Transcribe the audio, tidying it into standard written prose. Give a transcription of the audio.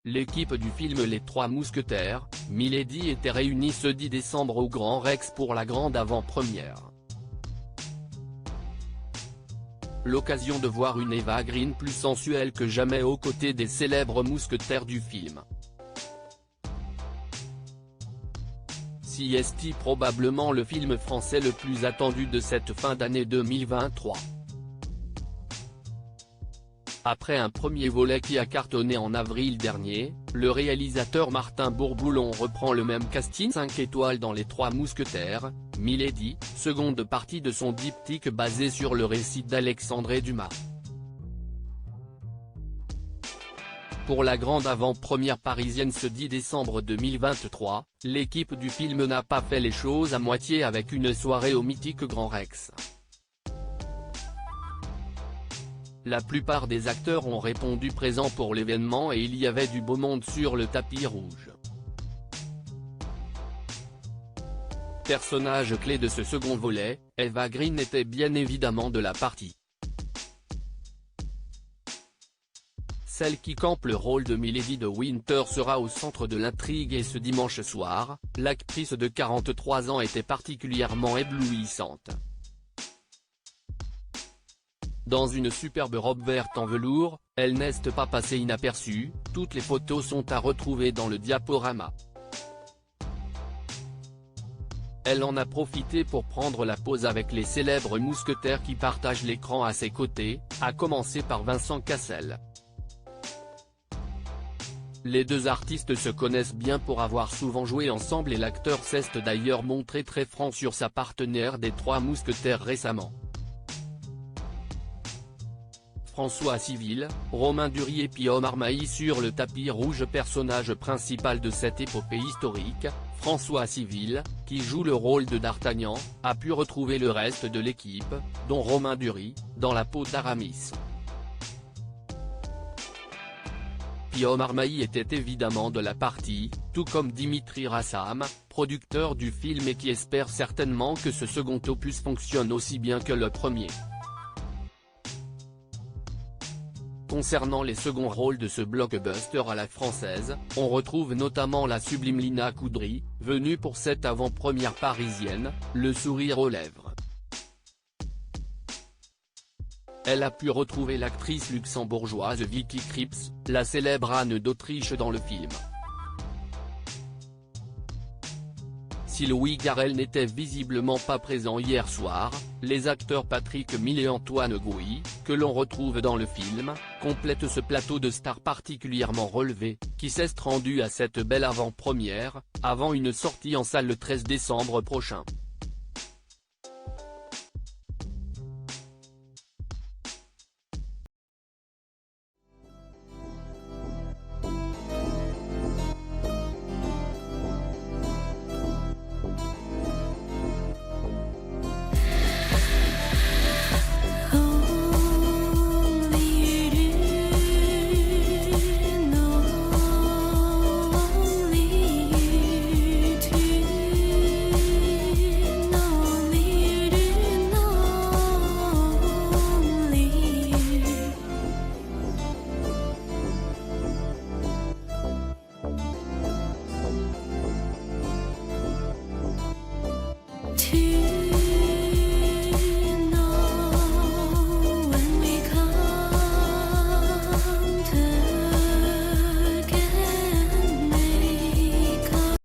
L'équipe du film Les Trois Mousquetaires, Milady était réunie ce 10 décembre au Grand Rex pour la grande avant-première. L'occasion de voir une Eva Green plus sensuelle que jamais aux côtés des célèbres mousquetaires du film. CST probablement le film français le plus attendu de cette fin d'année 2023. Après un premier volet qui a cartonné en avril dernier, le réalisateur Martin Bourboulon reprend le même casting 5 étoiles dans Les Trois Mousquetaires, Milady, seconde partie de son diptyque basé sur le récit d'Alexandre Dumas. Pour la grande avant-première parisienne ce 10 décembre 2023, l'équipe du film n'a pas fait les choses à moitié avec une soirée au mythique Grand Rex. La plupart des acteurs ont répondu présents pour l'événement et il y avait du beau monde sur le tapis rouge. Personnage clé de ce second volet, Eva Green était bien évidemment de la partie. Celle qui campe le rôle de Milady de Winter sera au centre de l'intrigue et ce dimanche soir, l'actrice de 43 ans était particulièrement éblouissante. Dans une superbe robe verte en velours, elle n'est pas passée inaperçue, toutes les photos sont à retrouver dans le diaporama. Elle en a profité pour prendre la pose avec les célèbres mousquetaires qui partagent l'écran à ses côtés, à commencer par Vincent Cassel. Les deux artistes se connaissent bien pour avoir souvent joué ensemble et l'acteur s'est d'ailleurs montré très franc sur sa partenaire des Trois Mousquetaires récemment. François Civil, Romain Duris et puis Omar Mailly sur le tapis rouge. Personnage principal de cette épopée historique, François Civil, qui joue le rôle de D'Artagnan, a pu retrouver le reste de l'équipe, dont Romain Duris, dans la peau d'Aramis. Puis Omar Mailly était évidemment de la partie, tout comme Dimitri Rassam, producteur du film et qui espère certainement que ce second opus fonctionne aussi bien que le premier. Concernant les seconds rôles de ce blockbuster à la française, on retrouve notamment la sublime Lina Coudry, venue pour cette avant-première parisienne, le sourire aux lèvres. Elle a pu retrouver l'actrice luxembourgeoise Vicky Krieps, la célèbre Anne d'Autriche dans le film. Si Louis Garrel n'était visiblement pas présent hier soir, les acteurs Patrick Mille et Antoine Gouy, que l'on retrouve dans le film, complètent ce plateau de stars particulièrement relevé, qui s'est rendu à cette belle avant-première, avant une sortie en salle le 13 décembre prochain.